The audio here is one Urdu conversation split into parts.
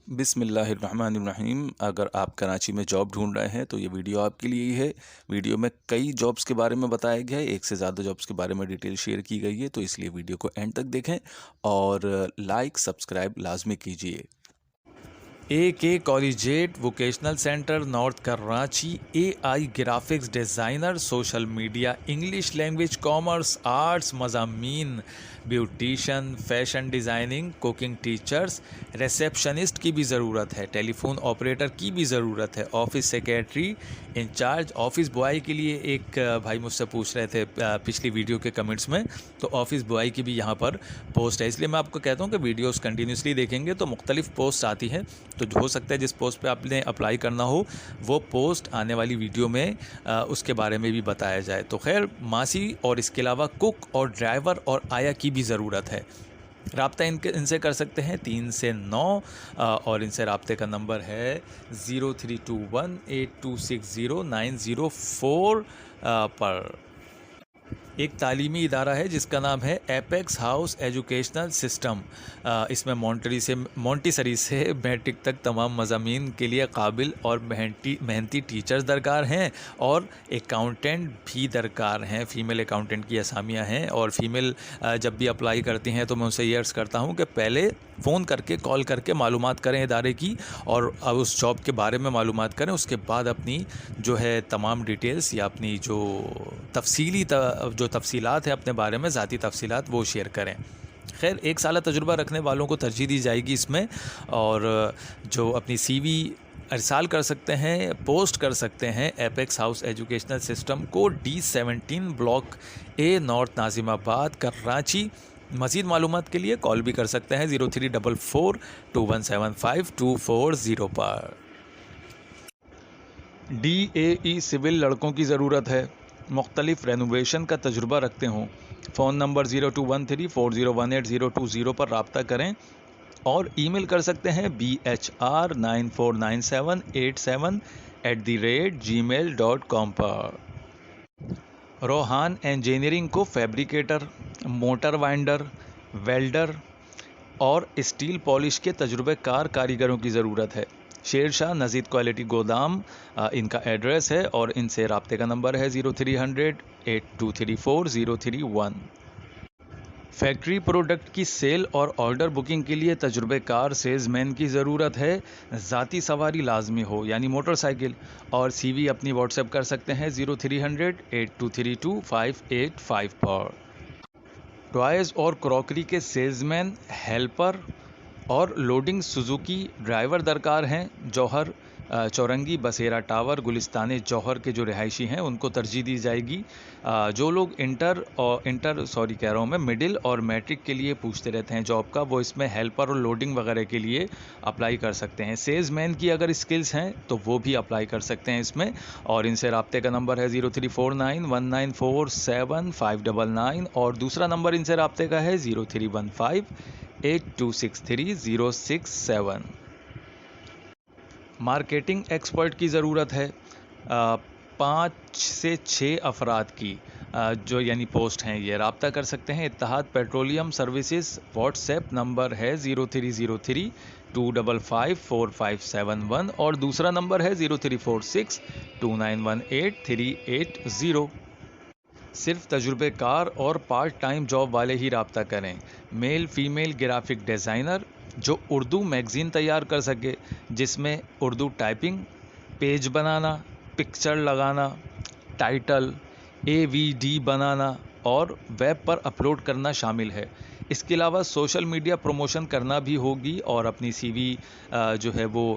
بسم اللہ الرحمن الرحیم۔ اگر آپ کراچی میں جاب ڈھونڈ رہے ہیں تو یہ ویڈیو آپ کے لیے ہی ہے۔ ویڈیو میں کئی جابز کے بارے میں بتایا گیا ہے، ایک سے زیادہ جابز کے بارے میں ڈیٹیل شیئر کی گئی ہے، تو اس لیے ویڈیو کو اینڈ تک دیکھیں اور لائک سبسکرائب لازمی کیجیے۔ A K collegiate vocational centre north Karachi A I graphics designer, social media, English language, commerce, arts مضامین، beautician, fashion designing, cooking teachers, receptionist کی بھی ضرورت ہے، ٹیلی فون آپریٹر کی بھی ضرورت ہے، office secretary, in charge, office boy کے لیے ایک بھائی مجھ سے پوچھ رہے تھے پچھلی ویڈیو کے کمنٹس میں، تو آفس بوائے کی بھی یہاں پر پوسٹ ہے۔ اس لیے میں آپ کو کہتا ہوں کہ ویڈیوز کنٹینیوسلی دیکھیں گے تو مختلف پوسٹ آتی ہیں، تو ہو سکتا ہے جس پوسٹ پہ آپ نے اپلائی کرنا ہو وہ پوسٹ آنے والی ویڈیو میں اس کے بارے میں بھی بتایا جائے۔ تو خیر، ماسی اور اس کے علاوہ کک اور ڈرائیور اور آیا کی بھی ضرورت ہے۔ رابطہ ان سے کر سکتے ہیں 3 سے 9 اور ان سے رابطے کا نمبر ہے 0321826090 پر۔ ایک تعلیمی ادارہ ہے جس کا نام ہے ایپیکس ہاؤس ایجوکیشنل سسٹم۔ اس میں مونٹیسری سے میٹرک تک تمام مضامین کے لیے قابل اور محنتی ٹیچرز درکار ہیں اور اکاؤنٹنٹ بھی درکار ہیں۔ فیمیل اکاؤنٹنٹ کی اسامیاں ہیں، اور فیمیل جب بھی اپلائی کرتی ہیں تو میں اسے یہ عرض کرتا ہوں کہ پہلے فون کر کے کال کر کے معلومات کریں ادارے کی، اور اس جاب کے بارے میں معلومات کریں، اس کے بعد اپنی جو ہے تمام ڈیٹیلز یا اپنی جو تفصیلات ہے اپنے بارے میں، ذاتی تفصیلات، وہ شیئر کریں۔ خیر، 1 سالہ تجربہ رکھنے والوں کو ترجیح دی جائے گی اس میں، اور جو اپنی سی وی ارسال کر سکتے ہیں، پوسٹ کر سکتے ہیں ایپیکس ہاؤس ایجوکیشنل سسٹم کو D17 بلاک اے نارتھ ناظم آباد کراچی۔ مزید معلومات کے لیے کال بھی کر سکتے ہیں 03442175 پر۔ DAE سول لڑکوں کی ضرورت ہے، مختلف رینوویشن کا تجربہ رکھتے ہوں۔ فون نمبر 0213401820 پر رابطہ کریں اور ای میل کر سکتے ہیں bhr949787@gmail.com پر۔ روحان انجینئرنگ کو فیبریکیٹر، موٹر وائنڈر، ویلڈر اور اسٹیل پالش کے تجربہ کار کاریگروں کی ضرورت ہے۔ شیر شاہ نزید کوالٹی گودام ان کا ایڈریس ہے، اور ان سے رابطے کا نمبر ہے 030082340331۔ فیکٹری پروڈکٹ کی سیل اور آرڈر بکنگ کے لیے تجربہ کار سیلز مین کی ضرورت ہے۔ ذاتی سواری لازمی ہو، یعنی موٹر سائیکل، اور سی وی اپنی واٹس ایپ کر سکتے ہیں 0300823255 پر۔ ٹوائز اور کراکری کے سیلز مین، ہیلپر اور لوڈنگ سوزوکی ڈرائیور درکار ہیں۔ جوہر چورنگی بسیرا ٹاور گلستان جوہر کے جو رہائشی ہیں ان کو ترجیح دی جائے گی۔ جو لوگ مڈل اور میٹرک کے لیے پوچھتے رہتے ہیں جاب کا، وہ اس میں ہیلپر اور لوڈنگ وغیرہ کے لیے اپلائی کر سکتے ہیں۔ سیلز مین کی اگر اسکلز ہیں تو وہ بھی اپلائی کر سکتے ہیں اس میں، اور ان سے رابطے کا نمبر ہے 0349194759 اور دوسرا نمبر ان سے رابطے کا ہے 0315826306 مارکیٹنگ ایکسپرٹ کی ضرورت ہے، 5 سے 6 افراد کی جو یعنی پوسٹ ہیں، یہ رابطہ کر سکتے ہیں۔ اتحاد petroleum services what's app number ہے 0303255571 اور دوسرا نمبر ہے 0346291838 صرف تجربہ کار اور پارٹ ٹائم جاب والے ہی رابطہ کریں۔ میل فیمیل گرافک ڈیزائنر جو اردو میگزین تیار کر سکے، جس میں اردو ٹائپنگ، پیج بنانا، پکچر لگانا، ٹائٹل، AVD بنانا اور ویب پر اپلوڈ کرنا شامل ہے۔ اس کے علاوہ سوشل میڈیا پروموشن کرنا بھی ہوگی، اور اپنی سی وی جو ہے وہ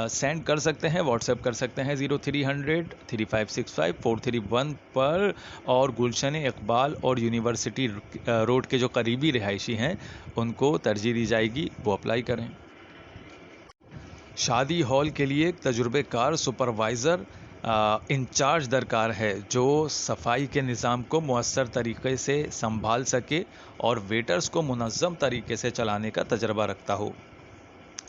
سینڈ کر سکتے ہیں، واٹس ایپ کر سکتے ہیں 0300356543 پر، اور گلشن اقبال اور یونیورسٹی روڈ کے جو قریبی رہائشی ہیں ان کو ترجیح دی جائے گی، وہ اپلائی کریں۔ شادی ہال کے لیے ایک تجربہ کار سپروائزر انچارج درکار ہے جو صفائی کے نظام کو مؤثر طریقے سے سنبھال سکے اور ویٹرز کو منظم طریقے سے چلانے کا تجربہ رکھتا ہو۔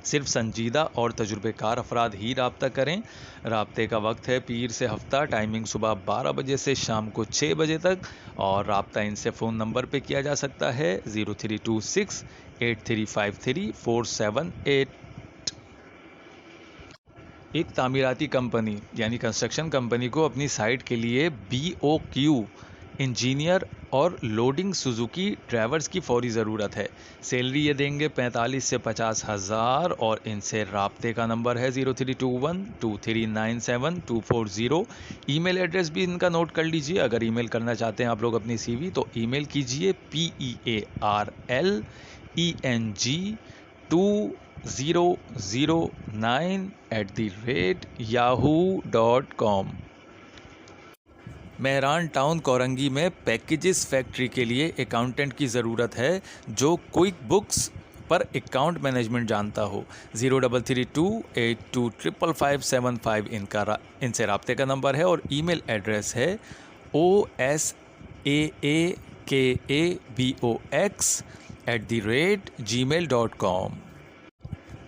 صرف سنجیدہ اور تجربہ کار افراد ہی رابطہ کریں۔ رابطے کا وقت ہے پیر سے ہفتہ، ٹائمنگ صبح 12 بجے سے شام کو 6 بجے تک، اور رابطہ ان سے فون نمبر پہ کیا جا سکتا ہے 0326835347 8۔ ایک تعمیراتی کمپنی یعنی کنسٹرکشن کمپنی کو اپنی سائٹ کے لیے BOQ انجینئر اور لوڈنگ سوزوکی ڈرائیورز کی فوری ضرورت ہے. سیلری یہ دیں گے 45 سے 50 ہزار اور ان سے رابطے کا نمبر ہے 03212397 ای میل ایڈریس بھی ان کا نوٹ کر لیجئے. اگر ای میل کرنا چاہتے ہیں آپ لوگ اپنی CV تو ای میل کیجئے PEARLENG2009@yahoo.com. مہران ٹاؤن کورنگی میں پیکیجز فیکٹری کے لیے اکاؤنٹنٹ کی ضرورت ہے جو کوئک بکس پر اکاؤنٹ مینجمنٹ جانتا ہو. 0332825575 ان سے رابطے کا نمبر ہے اور ای میل ایڈریس ہے osaaakabox@gmail.com.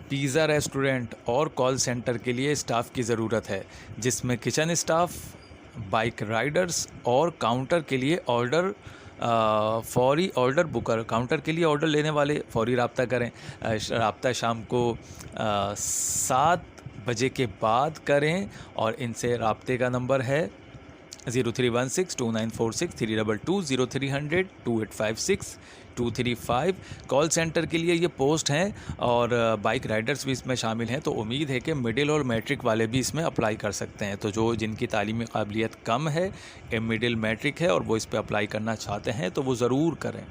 پیزا ریسٹورنٹ اور کال سینٹر کے لیے اسٹاف کی ضرورت ہے جس میں کچن اسٹاف، بائک رائڈرز اور کاؤنٹر کے لیے فوری آرڈر بکر. کاؤنٹر کے لیے آرڈر لینے والے فوری رابطہ کریں. رابطہ شام کو 7 بجے کے بعد کریں اور ان سے رابطے کا نمبر ہے 0316294632 03002856-235. کال سینٹر کے لیے یہ پوسٹ ہیں اور بائک رائڈرز بھی اس میں شامل ہیں. تو امید ہے کہ مڈل اور میٹرک والے بھی اس میں اپلائی کر سکتے ہیں. تو جن کی تعلیمی قابلیت کم ہے، مڈل میٹرک ہے اور وہ اس پہ اپلائی کرنا چاہتے ہیں تو وہ ضرور کریں.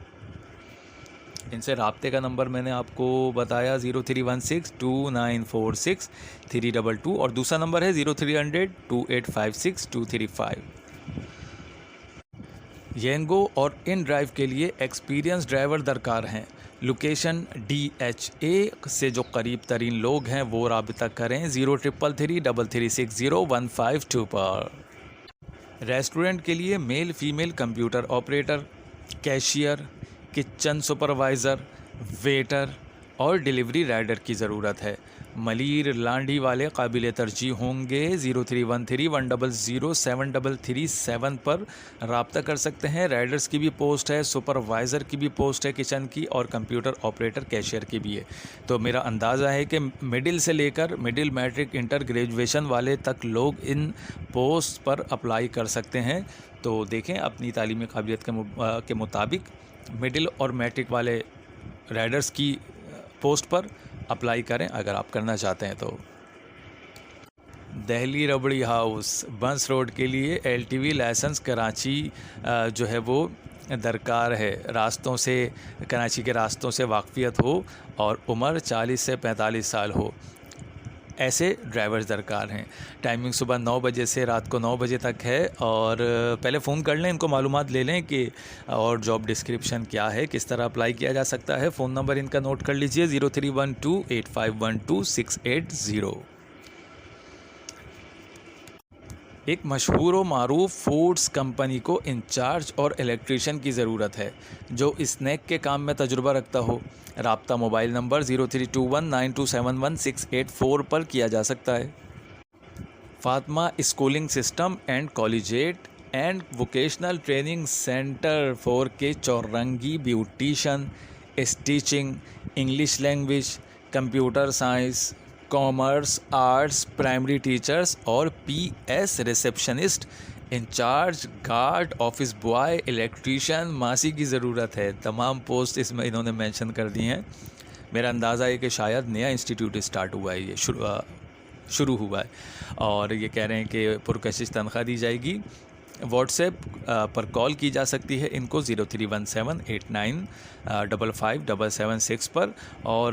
ان سے رابطے کا نمبر میں نے آپ کو بتایا 0316294632 اور دوسرا نمبر ہے 03002856-235. ینگو اور ان ڈرائیو کے لیے ایکسپیرینس ڈرائیور درکار ہیں. لوکیشن DHA سے جو قریب ترین لوگ ہیں وہ رابطہ کریں 0333360152 پر. ریسٹورنٹ کے لیے male female computer operator, cashier, kitchen supervisor, waiter اور ڈیلیوری رائڈر کی ضرورت ہے. ملیر لانڈھی والے قابل ترجیح ہوں گے. 0313100733 پر رابطہ کر سکتے ہیں. رائڈرز کی بھی پوسٹ ہے، سپروائزر کی بھی پوسٹ ہے کچن کی، اور کمپیوٹر آپریٹر کیشیئر کی بھی ہے. تو میرا اندازہ ہے کہ مڈل سے لے کر مڈل میٹرک انٹر گریجویشن والے تک لوگ ان پوسٹ پر اپلائی کر سکتے ہیں. تو دیکھیں اپنی تعلیمی قابلیت کے مطابق مڈل اور میٹرک والے رائڈرز کی پوسٹ پر اپلائی کریں اگر آپ کرنا چاہتے ہیں تو. Delhi Rabri house Burns Road کے لیے LTV لائسنس کراچی جو ہے وہ درکار ہے. راستوں سے کراچی کے راستوں سے واقفیت ہو اور عمر 40 سے 45 سال ہو، ایسے ڈرائیورز درکار ہیں. ٹائمنگ صبح 9 بجے سے رات کو 9 بجے تک ہے اور پہلے فون کر لیں، ان کو معلومات لے لیں کہ اور جاب ڈسکرپشن کیا ہے، کس طرح اپلائی کیا جا سکتا ہے. فون نمبر ان کا نوٹ کر لیجئے 0312851260. ایک مشہور و معروف فوڈز کمپنی کو انچارج اور الیکٹریشین کی ضرورت ہے جو اسنیک کے کام میں تجربہ رکھتا ہو. رابطہ موبائل نمبر 03219271 پر کیا جا سکتا ہے. Fatima schooling system and collegiate and vocational training centre 4K Chowrangi beautician, stitching, English language, computer science, commerce, arts, primary teachers اور PS receptionist, in charge, guard, office boy, electrician, ماسی کی ضرورت ہے. تمام پوسٹ اس میں انہوں نے مینشن کر دی ہیں. میرا اندازہ ہے کہ شاید نیا انسٹیٹیوٹ اسٹارٹ ہوا ہے، یہ شروع ہوا ہے اور یہ کہہ رہے ہیں کہ پرکشش تنخواہ دی جائے گی. واٹس ایپ پر کال کی جا سکتی ہے ان کو 031789557776 پر، اور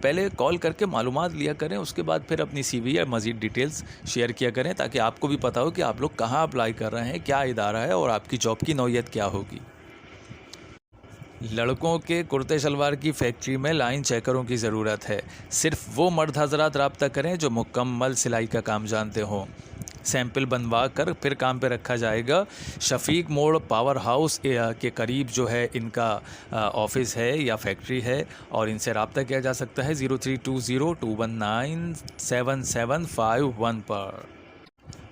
پہلے کال کر کے معلومات لیا کریں، اس کے بعد پھر اپنی CV یا مزید ڈیٹیلز شیئر کیا کریں تاکہ آپ کو بھی پتہ ہو کہ آپ لوگ کہاں اپلائی کر رہے ہیں، کیا ادارہ ہے اور آپ کی جاب کی نوعیت کیا ہوگی. لڑکوں کے کرتے شلوار کی فیکٹری میں لائن چیکروں کی ضرورت ہے. صرف وہ مرد حضرات رابطہ کریں جو مکمل سلائی کا کام جانتے ہوں. سیمپل بنوا کر پھر کام پہ رکھا جائے گا. شفیق موڑ پاور ہاؤس کے قریب جو ہے ان کا آفس ہے یا فیکٹری ہے اور ان سے رابطہ کیا جا سکتا ہے 032021977751 پر.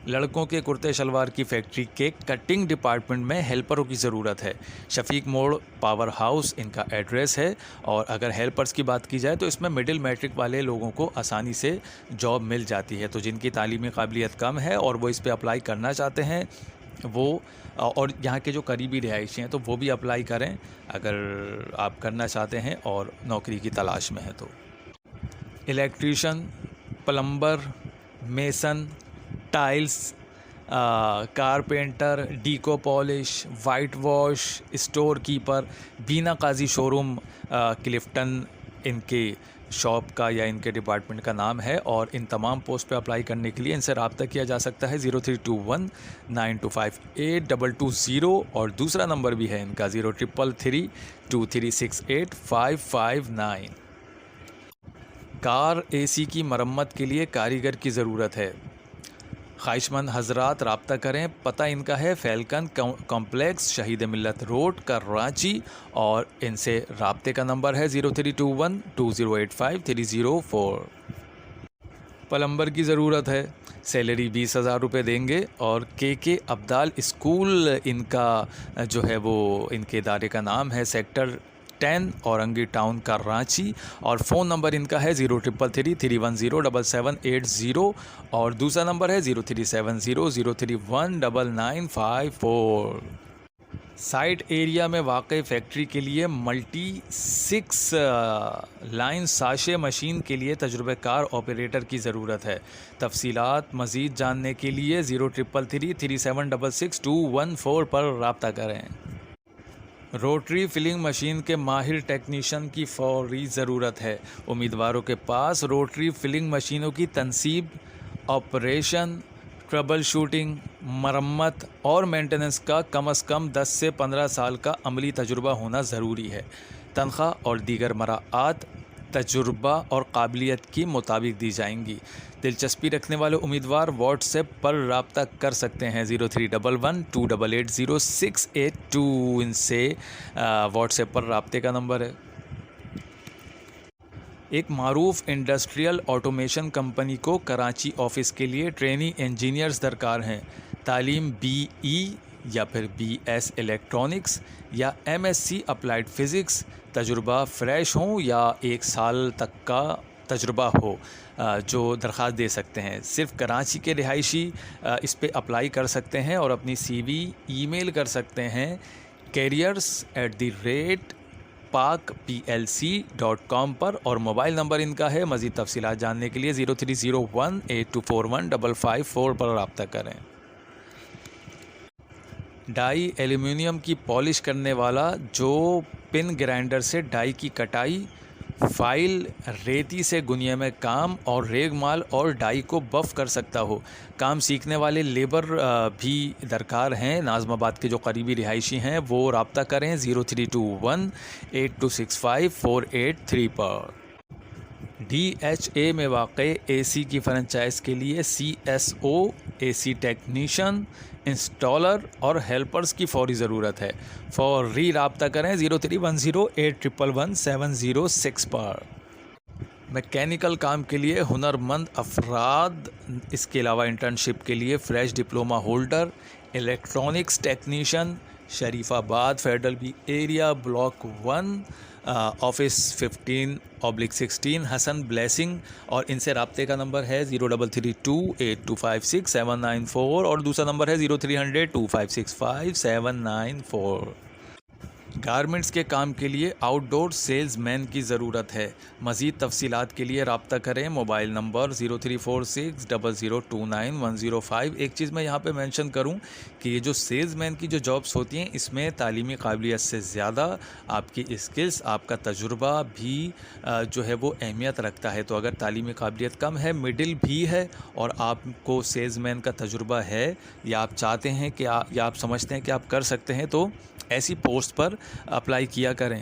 لڑکوں کے کرتے شلوار کی فیکٹری کے کٹنگ ڈپارٹمنٹ میں ہیلپروں کی ضرورت ہے. شفیق موڑ پاور ہاؤس ان کا ایڈریس ہے. اور اگر ہیلپرز کی بات کی جائے تو اس میں مڈل میٹرک والے لوگوں کو آسانی سے جاب مل جاتی ہے. تو جن کی تعلیمی قابلیت کم ہے اور وہ اس پہ اپلائی کرنا چاہتے ہیں وہ، اور یہاں کے جو قریبی رہائشی ہیں تو وہ بھی اپلائی کریں اگر آپ کرنا چاہتے ہیں اور نوکری کی تلاش میں ہیں تو. Electrician, plumber, mason, tiles, carpenter, deco polish, white wash, store keeper. Bina Qazi شو روم کلفٹن ان کے شاپ کا یا ان کے ڈپارٹمنٹ کا نام ہے. اور ان تمام پوسٹ پہ اپلائی کرنے کے لیے ان سے رابطہ کیا جا سکتا ہے 032192582220. اور دوسرا نمبر بھی ہے ان کا 033323685559. کار اے سی کی مرمت کے لیے کاریگر کی ضرورت ہے. خواہش مند حضرات رابطہ کریں. پتہ ان کا ہے فیلکن کمپلیکس، شہید ملت روڈ، کراچی. اور ان سے رابطے کا نمبر ہے 0321208530 پلمبر کی ضرورت ہے. سیلری 20,000 روپے دیں گے. اور کے ابدال اسکول ان کا جو ہے وہ ان کے ادارے کا نام ہے، سیکٹر 10 اورنگی ٹاؤن کراچی. اور فون نمبر ان کا ہے 0333310770. اور دوسرا نمبر ہے 0370031994. سائٹ ایریا میں واقع فیکٹری کے لیے ملٹی 6 لائن ساشے مشین کے لیے تجربہ کار آپریٹر کی ضرورت ہے. تفصیلات مزید جاننے کے لیے 033337666214 پر رابطہ کریں. روٹری فلنگ مشین کے ماہر ٹیکنیشین کی فوری ضرورت ہے. امیدواروں کے پاس روٹری فلنگ مشینوں کی تنصیب، آپریشن، ٹربل شوٹنگ، مرمت اور مینٹیننس کا کم از کم 10 سے 15 سال کا عملی تجربہ ہونا ضروری ہے. تنخواہ اور دیگر مراعات تجربہ اور قابلیت کے مطابق دی جائیں گی. دلچسپی رکھنے والے امیدوار واٹس ایپ پر رابطہ کر سکتے ہیں 03112880,682. ان سے واٹس ایپ پر رابطے کا نمبر ہے. ایک معروف انڈسٹریل آٹومیشن کمپنی کو کراچی آفس کے لیے ٹرینی انجینئرز درکار ہیں. تعلیم BE یا پھر BS الیکٹرانکس یا MSc اپلائیڈ فزکس. تجربہ فریش ہوں یا 1 سال تک کا تجربہ ہو جو درخواست دے سکتے ہیں. صرف کراچی کے رہائشی اس پہ اپلائی کر سکتے ہیں اور اپنی CV ای میل کر سکتے ہیں careers@pakplc.com پر. اور موبائل نمبر ان کا ہے. مزید تفصیلات جاننے کے لیے 0301824155 پر رابطہ کریں. ڈائی ایلومینیم کی پالش کرنے والا جو پن گرائنڈر سے ڈائی کی کٹائی، فائل، ریتی سے گنیا میں کام اور ریگ مال اور ڈائی کو بف کر سکتا ہو. کام سیکھنے والے لیبر بھی درکار ہیں. ناظم آباد کے جو قریبی رہائشی ہیں وہ رابطہ کریں 0321826548 پر. DHA میں واقع AC کی فرنچائز کے لیے CSO، AC ٹیکنیشین، انسٹالر اور ہیلپرز کی فوری ضرورت ہے. فوری رابطہ کریں 031081111706 پر. میکینیکل کام کے لیے ہنرمند افراد. اس کے علاوہ انٹرنشپ کے لیے fresh diploma holder, electronics technician, Sharifabad federal B area, block 1، office 15/16، Hasan blessing. اور ان سے رابطے کا نمبر ہے 033282567794. اور دوسرا نمبر ہے 0300256579 گارمنٹس کے کام کے لیے آؤٹ ڈور سیلز مین کی ضرورت ہے. مزید تفصیلات کے لیے رابطہ کریں. Mobile number 034600292105. ایک چیز میں یہاں پہ مینشن کروں کہ یہ جو سیلز مین کی جو جابس ہوتی ہیں اس میں تعلیمی قابلیت سے زیادہ آپ کی اسکلز، آپ کا تجربہ بھی جو ہے وہ اہمیت رکھتا ہے. تو اگر تعلیمی قابلیت کم ہے، مڈل بھی ہے، اور آپ کو سیلز مین کا تجربہ ہے یا آپ چاہتے ہیں کہ یا آپ سمجھتے ہیں کہ آپ کر سکتے ہیں، تو ایسی پوسٹ پر اپلائی کیا کریں.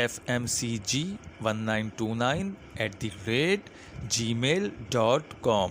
fmcg1929@gmail.com।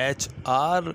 HR,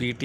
PT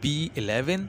B11